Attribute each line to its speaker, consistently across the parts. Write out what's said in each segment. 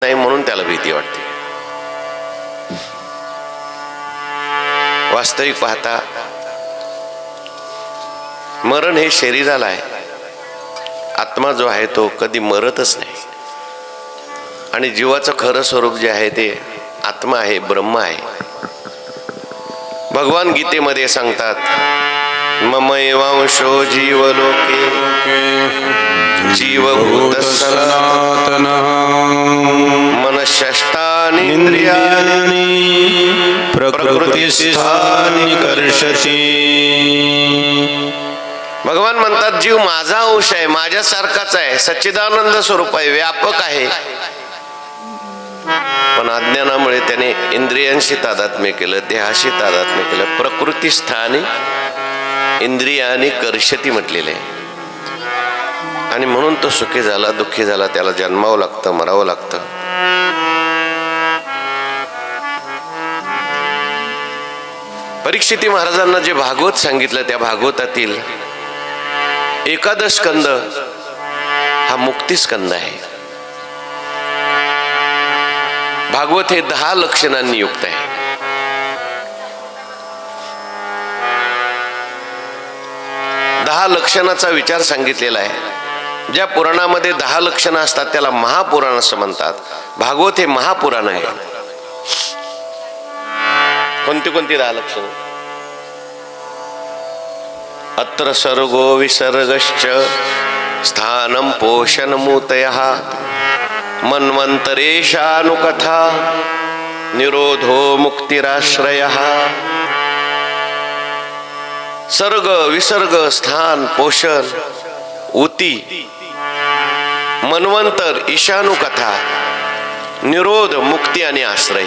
Speaker 1: नाही म्हणून त्याला भीती वाटते. वास्तविक पाहता मरण हे शरीराला आहे, आत्मा जो आहे तो कधी मरतच नाही. आणि जीवाचं खरं स्वरूप जे आहे ते आत्मा आहे, ब्रह्म आहे. भगवान गीतेमध्ये सांगतात, मम एवांशो जीवलोके जीवभूत सनातन मनःषष्ठानीन्द्रियाणि प्रकृतिस्थानि कर्षति. भगवान म्हणतात जीव माझा अंश आहे, माझ्यासारखाच आहे, सच्चिदानंद स्वरूप आहे, व्यापक आहे. पण अज्ञानामुळे त्याने इंद्रियांशी तादात्म्य केलं, देहाशी तादात्म्य केलं. प्रकृतिस्थानी इंद्रियानी कर्षती म्हटलेले आहे. आणि म्हणून तो सुखी झाला, दुःखी झाला, त्याला जन्मावं लागतं, मरावं लागतं. परीक्षिती महाराजांना जे भागवत सांगितलं त्या भागवतातील एकादश स्कंद हा मुक्ती स्कंद आहे. भागवत हे 10 लक्षणांनी युक्त आहे. दहा लक्षणाचा विचार सांगितलेला आहे. ज्या पुराणामध्ये 10 लक्षणं असतात त्याला महापुराण असं म्हणतात. भागवत हे महापुराण आहे. कोणती कोणती 10 लक्षणं? अत्र सर्गो विसर्गश्च स्थानं पोषणमूतयः मन्वन्तरेशानुकथा निरोधो मुक्तिराश्रयः. सर्ग, विसर्ग, स्थान, पोषण, ऊती, मन्वंतर, ईशानुकथा, निरोध, मुक्ती आणि आश्रय.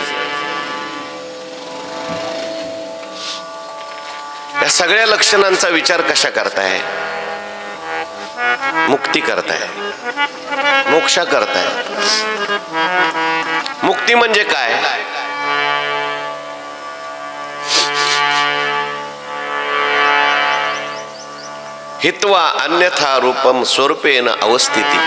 Speaker 1: या सगळ्या लक्षणांचा विचार कशा करताय? मुक्ती करताय, मोक्षा करताय. मुक्ती म्हणजे काय? हित्वा अन्यथा रूपम स्वरूपेन अवस्थिती.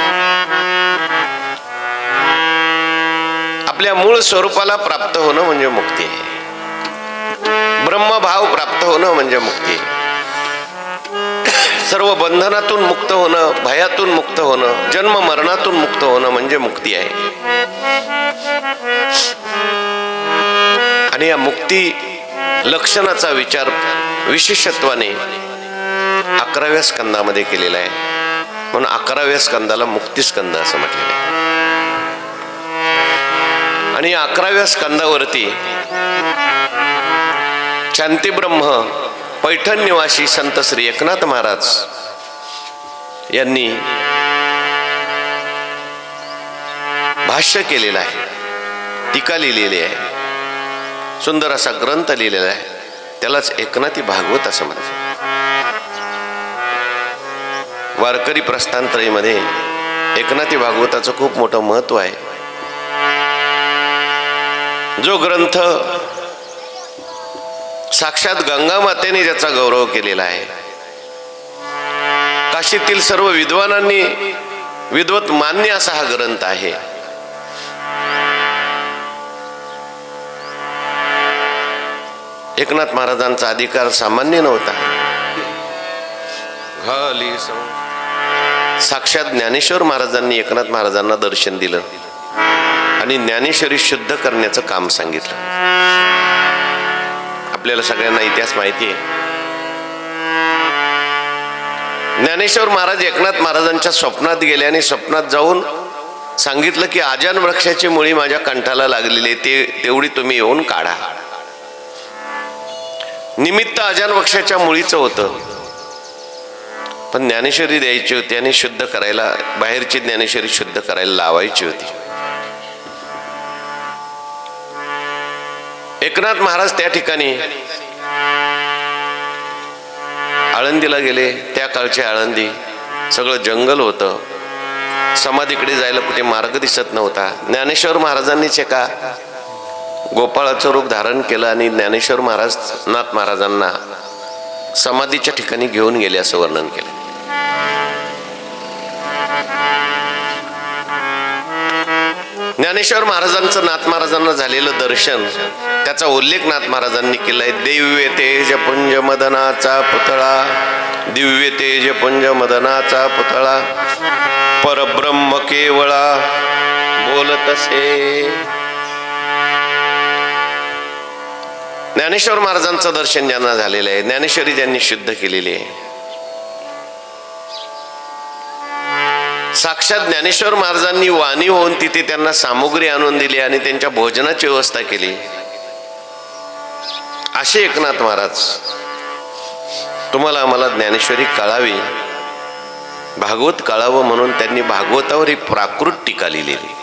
Speaker 1: आपल्या मूळ स्वरूपाला प्राप्त होणं म्हणजे मुक्ती आहे. ब्रह्मभाव प्राप्त होणं म्हणजे मुक्ती आहे. सर्व बंधनातून मुक्त होणं, भयातून मुक्त होणं, जन्म मरणातून मुक्त होणं म्हणजे मुक्ती आहे. आणि या मुक्ती लक्षणाचा विचार विशेषत्वाने 11व्या स्कंदामध्ये केलेला आहे. म्हणून 11व्या स्कंदाला मुक्ती स्कंद असं म्हटलेलं आहे. आणि 11व्या स्कंदावरती शांतीब्रह्म पैठण निवासी संत श्री एकनाथ महाराज यांनी भाष्य केलेलं आहे, टीका लिहिलेली आहे, सुंदर असा ग्रंथ लिहिलेला आहे. त्यालाच एकनाथी भागवत असं म्हणतात. वारकरी प्रस्थानत्रयीमध्ये एकनाथी भागवताचं खूप मोठं महत्व आहे. जो ग्रंथ साक्षात गंगा मातेने ज्याचा गौरव केलेला आहे, काशीतील सर्व विद्वानांनी विद्वत मान्य असा हा ग्रंथ आहे. एकनाथ महाराजांचा अधिकार सामान्य नव्हता. साक्षात ज्ञानेश्वर महाराजांनी एकनाथ महाराजांना दर्शन दिलं आणि ज्ञानेश्वरी शुद्ध करण्याचं काम सांगितलं. आपल्याला सगळ्यांना इतिहास माहिती आहे. ज्ञानेश्वर महाराज एकनाथ महाराजांच्या स्वप्नात गेले आणि स्वप्नात जाऊन सांगितलं की आजान वृक्षाची मुळी माझ्या कंठाला लागलेली आहे, तेवढी तुम्ही येऊन काढा. निमित्त आजान वृक्षाच्या मुळीचं होतं, पण ज्ञानेश्वरी द्यायची होती आणि शुद्ध करायला, बाहेरची ज्ञानेश्वरी शुद्ध करायला लावायची होती. एकनाथ महाराज त्या ठिकाणी आळंदीला गेले. त्या काळचे आळंदी सगळं जंगल होतं. समाधीकडे जायला कुठे मार्ग दिसत नव्हता. ज्ञानेश्वर महाराजांनीच एका गोपाळाचं रूप धारण केलं आणि ज्ञानेश्वर महाराज नाथ महाराजांना समाधीच्या ठिकाणी घेऊन गेले असं वर्णन केलं. ज्ञानेश्वर महाराजांचं नाथ महाराजांना झालेलं दर्शन, त्याचा उल्लेख नाथ महाराजांनी केलाय. दिव्य तेज पुंज मदनाचा पुतळा, दिव्य तेज पुंज मदनाचा पुतळा, परब्रह्म केवळा बोलतसे. ज्ञानेश्वर महाराजांचं दर्शन ज्यांना झालेलं आहे, ज्ञानेश्वरी ज्यांनी शुद्ध केलेली आहे, साक्षात ज्ञानेश्वर महाराजांनी वाणी होऊन तिथे त्यांना सामुग्री आणून दिली आणि त्यांच्या भोजनाची व्यवस्था केली, असे एकनाथ महाराज. तुम्हाला आम्हाला ज्ञानेश्वरी कळावी, भागवत कळावं म्हणून त्यांनी भागवतावर एक प्राकृत टीका लिहिलेली.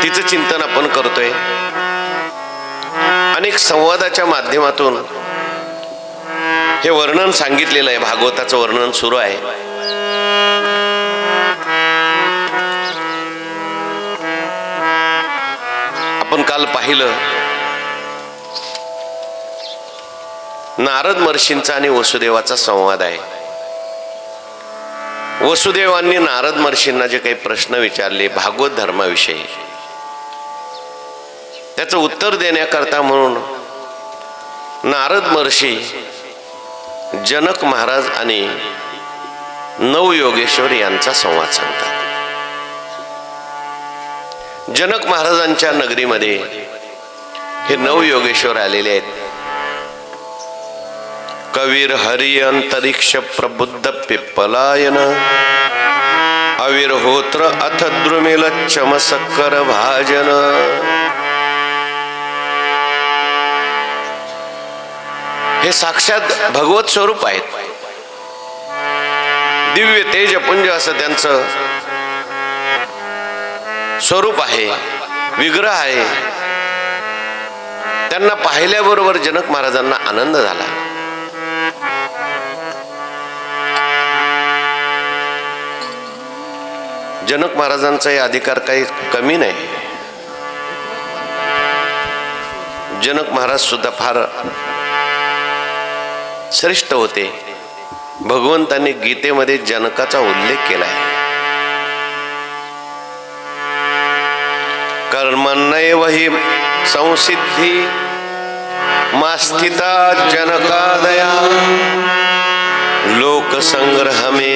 Speaker 1: तिचं चिंतन आपण करतोय. अनेक संवादाच्या माध्यमातून हे वर्णन सांगितलेलं आहे, भागवताचं वर्णन सुरू आहे. आपण काल पाहिलं नारद महर्षींचा आणि वसुदेवाचा संवाद आहे. वसुदेवांनी नारद महर्षींना जे काही प्रश्न विचारले भागवत धर्माविषयी, त्याचं उत्तर देण्याकरता म्हणून नारद महर्षी जनक महाराज आणि नवयोगेश्वर यांचा संवाद सांगतात. जनक महाराजांच्या नगरीमध्ये हे नवयोगेश्वर आलेले आहेत. कवीर हरि अंतरिक्ष प्रबुद्ध पिप्पलायन, अविरहोत्र अथ द्रुमिल चमसकर भाजन. हे साक्षात भगवत स्वरूप आहेत. दिव्य तेजपुंज असं त्यांचं स्वरूप आहे, विग्रह आहे. त्यांना पाहिल्याबरोबर जनक महाराजांना आनंद झाला. जनक महाराजांचाही अधिकार काही कमी नाही. जनक महाराज सुद्धा फार श्रेष्ठ होते. भगवंतांनी गीतेमध्ये जनकाचा उल्लेख केलाय. कर्मण्येव हि संसिद्धी मास्थिता जनकादया, लोकसंग्रहमेवापि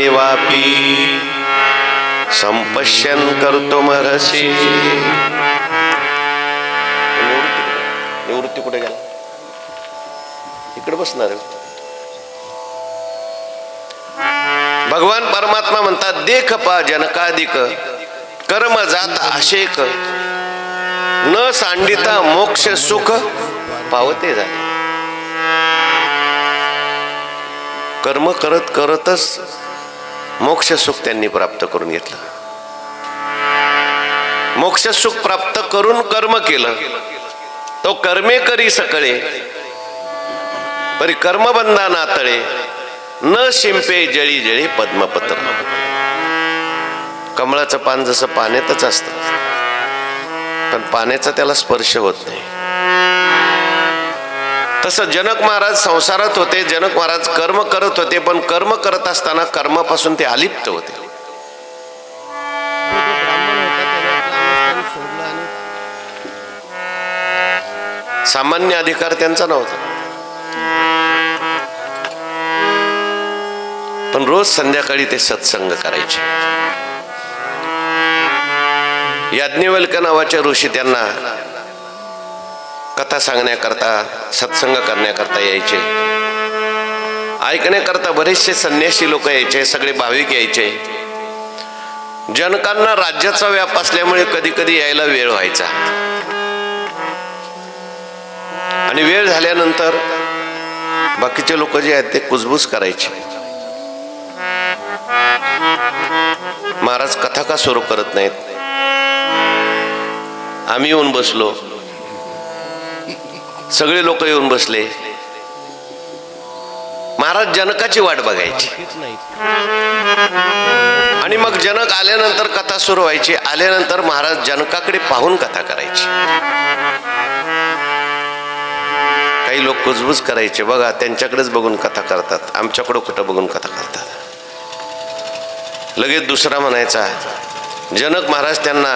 Speaker 1: संपश्यन् कर्तुमर्हसि. निवृत्ती कुठे गेला? इकडे बसणार. भगवान परमात्मा म्हणतात, देख पा जनकाधिक कर्म जात आशेक, न सांडिता मोक्ष सुख पावते झाले. कर्म करत करतच मोक्ष सुख त्यांनी प्राप्त करून घेतलं. मोक्ष सुख प्राप्त करून कर्म केलं. तो कर्मे करी सकळे, परी कर्मबंधा नातळे, न शिंपे जळी जळी पद्मपत्र. कमळाचं पान जसं पाण्यातच असतं, पण पाण्याचा त्याला स्पर्श होत नाही, तसं जनक महाराज संसारात होते. जनक महाराज कर्म करत होते, पण कर्म करत असताना कर्मापासून ते अलिप्त होते. सामान्य अधिकार त्यांचा नव्हता. पण रोज संध्याकाळी ते सत्संग करायचे. याज्ञवल्क्य नावाचे ऋषी त्यांना कथा सांगण्याकरता, सत्संग करण्याकरता यायचे. ऐकण्याकरता बरेचसे संन्यासी लोक यायचे, सगळे भाविक यायचे. जनकांना राज्याचा व्याप असल्यामुळे कधी कधी यायला वेळ व्हायचा, आणि वेळ झाल्यानंतर बाकीचे लोक जे आहेत ते कुजबूज करायचे. महाराज कथा का सुरू करत नाहीत? आम्ही येऊन बसलो, सगळे लोक येऊन बसले. महाराज जनकाची वाट बघायची, आणि मग जनक आल्यानंतर कथा सुरू व्हायची. आल्यानंतर महाराज जनकाकडे पाहून कथा करायची. काही लोक कुजबूज करायचे, बघा त्यांच्याकडेच बघून कथा करतात, आमच्याकडे कुठं बघून कथा करतात. लगेच दुसरा म्हणायचा. जनक महाराज त्यांना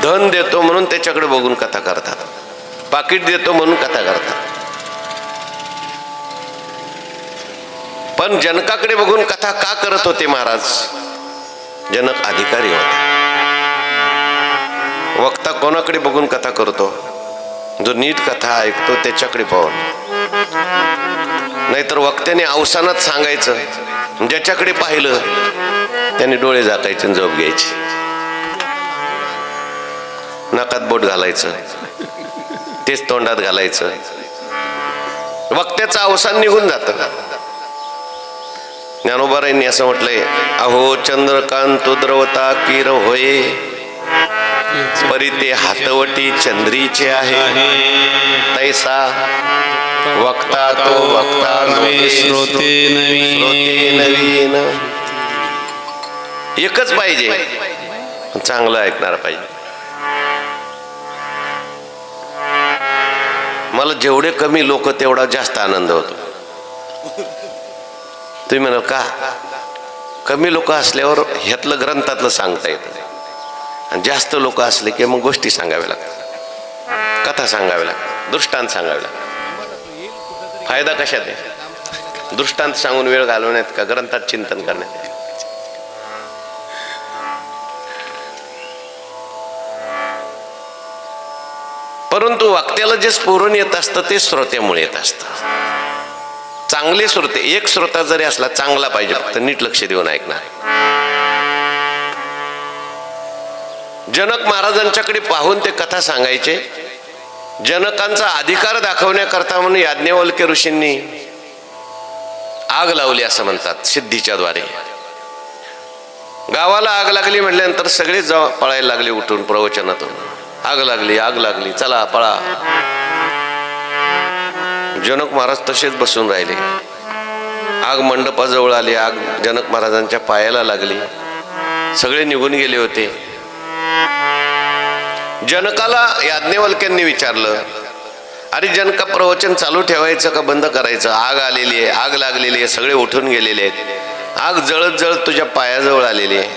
Speaker 1: धन देतो म्हणून त्याच्याकडे बघून कथा करतात, पाकिट देतो म्हणून कथा करतात. पण जनकाकडे बघून कथा का करत होते महाराज? जनक अधिकारी होता. वक्ता कोणाकडे बघून कथा करतो? जो नीट कथा ऐकतो त्याच्याकडे पाहून. नाहीतर वक्त्याने अवसानात सांगायचं, ज्याच्याकडे पाहिलं त्याने डोळे झाकायचे आणि झोप घ्यायची, नाकात बोट घालायचं, तेच तोंडात घालायचं. वक्त्याचं अवसान निघून जातं. ज्ञानोबारायांनी असं म्हटलंय, अहो चंद्रकांत द्रवता किर होय, परी ते हातवटी चंद्रीचे आहे. तैसा वक्ता तो वक्ता नवे, श्रोते नवीन. एकच पाहिजे, चांगलं ऐकणार पाहिजे. मला जेवढे कमी लोक तेवढा जास्त आनंद होतो. तुम्ही म्हणाल का? कमी लोक असल्यावर ह्यातलं ग्रंथातलं सांगता येतं, आणि जास्त लोक असले की मग गोष्टी सांगाव्या लागतात, कथा सांगाव्या लागतात, दृष्टांत सांगावे लागतात. फायदा कशात आहे? दृष्टांत सांगून वेळ घालवण्यात का ग्रंथात चिंतन करण्यात? परंतु वक्त्याला जे स्फुरण येत असतं ते श्रोत्यामुळे येत असतं. चांगले श्रोते, एक श्रोता जरी असला चांगला पाहिजे, फक्त नीट लक्ष देऊन ऐकणार. जनक महाराजांच्याकडे पाहून ते कथा सांगायचे. जनकांचा अधिकार दाखवण्याकरता म्हणून याज्ञवल्क्य ऋषींनी आग लावली असं म्हणतात, सिद्धीच्या द्वारे. गावाला आग लागली म्हटल्यानंतर सगळेच पळायला लागले उठून प्रवचनातून. आग लागली, आग लागली, चला पळा. जनक महाराज तसेच बसून राहिले. आग मंडपाजवळ आली, आग जनक महाराजांच्या पायाला लागली. सगळे निघून गेले होते. जनकाला याज्ञवल्क्यांनी विचारलं, अरे जनका, प्रवचन चालू ठेवायचं का बंद करायचं? आग आलेली आहे, आग लागलेली आहे, सगळे उठून गेलेले आहेत, आग जळत जळत तुझ्या पायाजवळ आलेली आहे.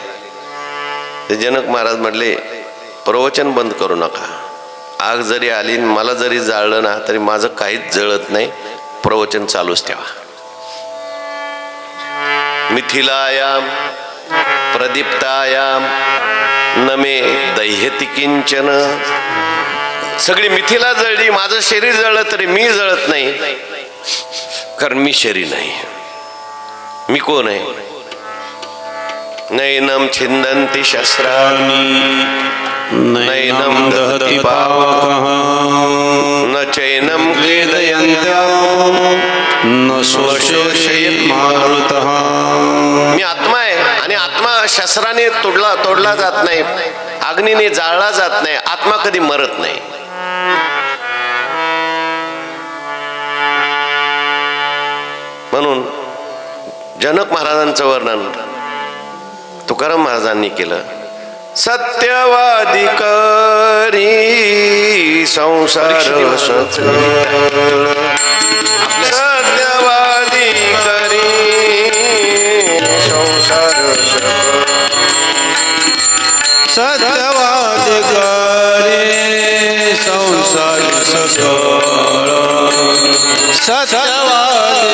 Speaker 1: ते जनक महाराज म्हटले, प्रवचन बंद करू नका. आग जरी आली, मला जरी जाळलं ना तरी माझं काहीच जळत नाही, प्रवचन चालूच ठेवा. मिथिलायाम प्रदीप्तायाम नमे दह्यति किंचन. सगळी मिथिला जळली, माझं शरीर जळलं तरी मी जळत नाही, कारण मी शरीर नाही. मी कोण आहे? नैनम छिंदन्ति शस्त्राणि नैनम दहति पावकः न चैनम क्लेदयन्त्याम न शोषयेत् मारुतः. मी आत्मा आहे, आणि आत्मा शस्त्राने तोडला जात नाही, अग्नीने जाळला जात नाही. आत्मा कधी मरत नाही. म्हणून जनक महाराजांचं वर्णन तुकाराम महाराजांनी केलं. सत्यवादी करी संसार सत्यवादी करी संसार
Speaker 2: सत्यवादी करी संसार सकळ सत्यवादी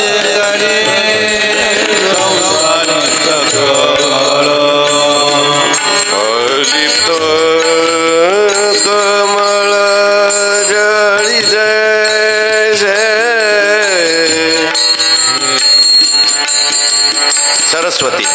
Speaker 2: करी संसार सकळ.
Speaker 1: दीप्त कमळ जळी जय जय सरस्वती.